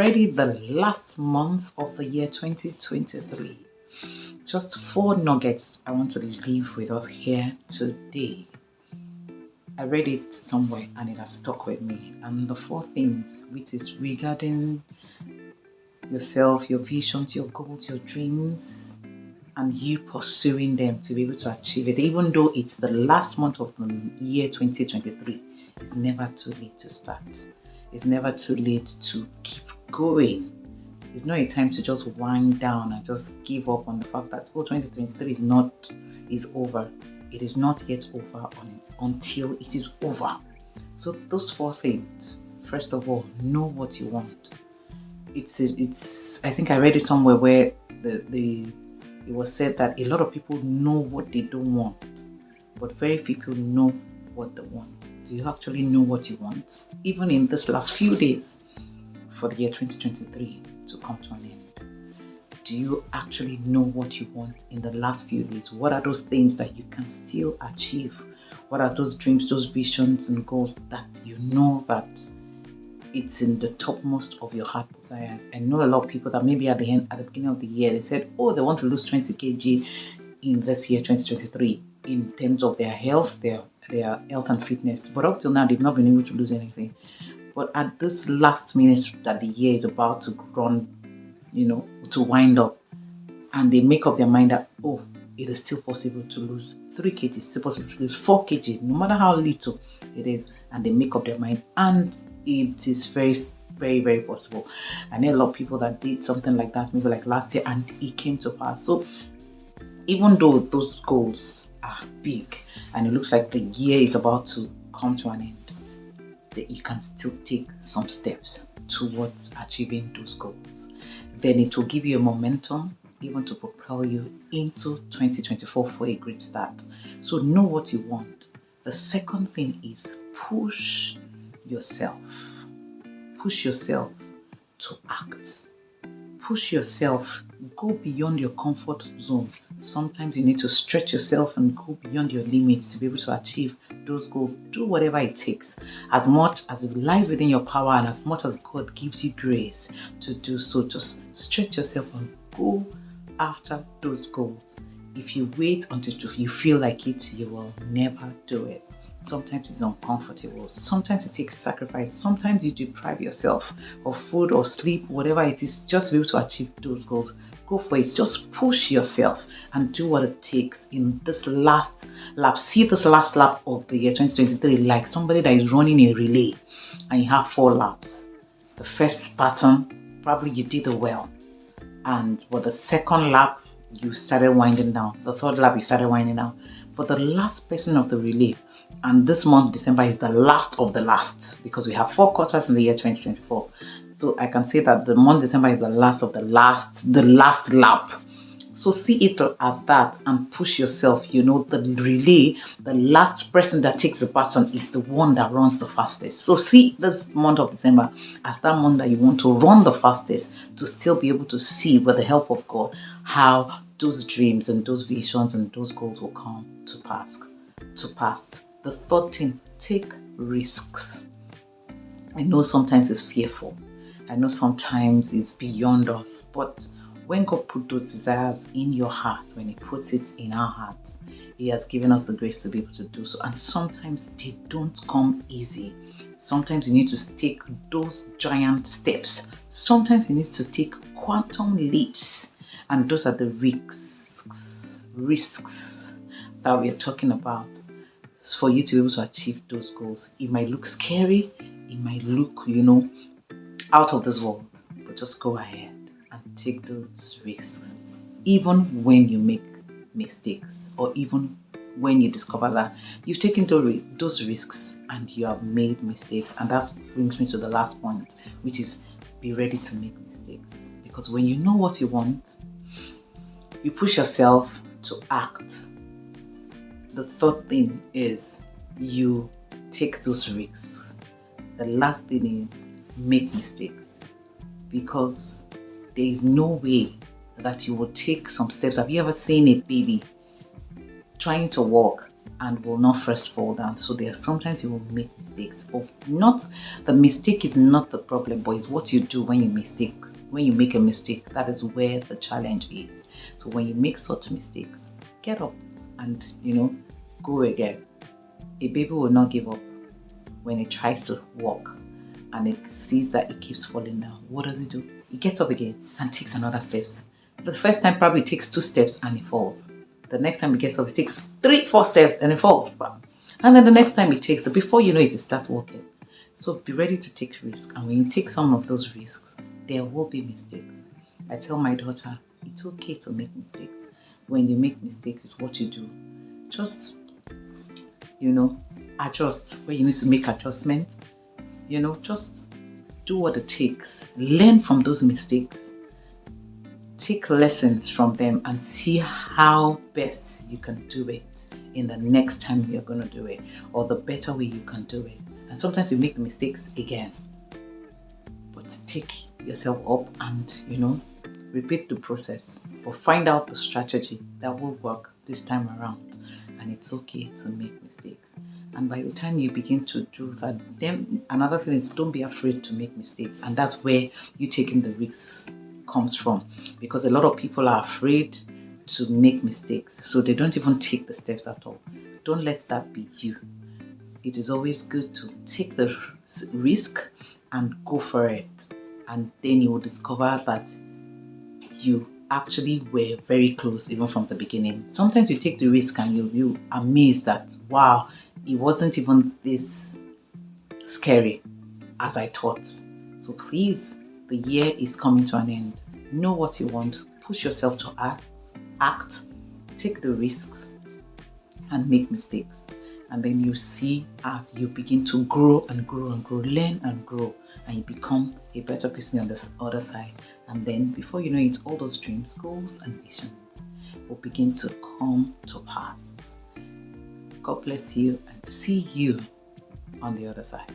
already the last month of the year 2023. Just 4 nuggets I want to leave with us here today. I read it somewhere and it has stuck with me. And the 4 things, which is regarding yourself, your visions, your goals, your dreams, and you pursuing them to be able to achieve it. Even though it's the last month of the year 2023, it's never too late to start. It's never too late to keep going. It's not a time to just wind down and just give up on the fact that 2023 is over. It is not yet over on it until it is over. So those 4 things. First of all, know what you want. It's I think I read it somewhere where it was said that a lot of people know what they don't want, but very few people know what they want. Do you actually know what you want? Even in this last few days for the year 2023 to come to an end, do you actually know what you want in the last few days? What are those things that you can still achieve? What are those dreams, those visions and goals that you know that it's in the topmost of your heart desires? I know a lot of people that maybe at the beginning of the year, they said, oh, they want to lose 20 kg in this year 2023 in terms of their health, their health and fitness. But up till now, they've not been able to lose anything. But at this last minute that the year is about to run, to wind up, and they make up their mind that, oh, it is still possible to lose 3 kg, it's still possible to lose 4 kg, no matter how little it is, and they make up their mind, and it is very, very, very possible. I know a lot of people that did something like that, maybe like last year, and it came to pass. So even though those goals are big, and it looks like the year is about to come to an end, that you can still take some steps towards achieving those goals. Then it will give you a momentum even to propel you into 2024 for a great start. So know what you want. The second thing is push yourself. Push yourself to act. Push yourself. Go beyond your comfort zone. Sometimes you need to stretch yourself and go beyond your limits to be able to achieve those goals. Do whatever it takes, as much as it lies within your power and as much as God gives you grace to do so. Just stretch yourself and go after those goals. If you wait until you feel like it, you will never do it. Sometimes it's uncomfortable. Sometimes it takes sacrifice. Sometimes you deprive yourself of food or sleep, whatever it is, just to be able to achieve those goals. Go for it. Just push yourself and do what it takes in this last lap. See this last lap of the year 2023 like somebody that is running a relay and you have 4 laps. The first pattern, probably you did it well. But the second lap, you started winding down. The third lap, you started winding down. But the last person of the relay, and this month, December, is the last of the last, because we have 4 quarters in the year 2024. So I can say that the month December is the last of the last lap. So see it as that and push yourself. The relay, the last person that takes the baton is the one that runs the fastest. So see this month of December as that month that you want to run the fastest, to still be able to see, with the help of God, how those dreams and those visions and those goals will come to pass. The third thing, take risks. I know sometimes it's fearful. I know sometimes it's beyond us, but when God put those desires in your heart, when He puts it in our hearts, He has given us the grace to be able to do so. And sometimes they don't come easy. Sometimes you need to take those giant steps. Sometimes you need to take quantum leaps. And those are the risks that we are talking about for you to be able to achieve those goals. It might look scary. It might look, out of this world. But just go ahead and take those risks, even when you make mistakes, or even when you discover that you've taken those risks and you have made mistakes. And that brings me to the last point, which is be ready to make mistakes. Because when you know what you want, you push yourself to act. The third thing is you take those risks. The last thing is make mistakes, because there is no way that you will take some steps. Have you ever seen a baby trying to walk and will not first fall down. So there are sometimes you will make mistakes, but not the mistake is not the problem, but it's what you do when you make a mistake. That is where the challenge is. So when you make such mistakes, get up and go again. A baby will not give up when it tries to walk and it sees that it keeps falling down. What does it do? It gets up again and takes another steps. The first time probably takes 2 steps and it falls. The next time it gets up, it takes 3, 4 steps and it falls. And then the next time it takes, before you know it, it starts walking. So be ready to take risks. And when you take some of those risks, there will be mistakes. I tell my daughter, it's okay to make mistakes. When you make mistakes, it's what you do. Just, adjust where you need to make adjustments. Just do what it takes. Learn from those mistakes. Take lessons from them and see how best you can do it in the next time you're going to do it, or the better way you can do it. And sometimes you make mistakes again, but take yourself up and repeat the process, but find out the strategy that will work this time around. And it's okay to make mistakes. And by the time you begin to do that, then another thing is, don't be afraid to make mistakes. And that's where you taking the risks comes from, because a lot of people are afraid to make mistakes, so they don't even take the steps at all. Don't let that be you. It is always good to take the risk and go for it, and then you will discover that you actually were very close even from the beginning. Sometimes you take the risk and you amazed that, wow, it wasn't even this scary as I thought. So please, the year is coming to an end. Know what you want. Push yourself to act, take the risks, and make mistakes. And then you see as you begin to grow and grow and grow, learn and grow, and you become a better person on the other side. And then before you know it, all those dreams, goals, and visions will begin to come to pass. God bless you and see you on the other side.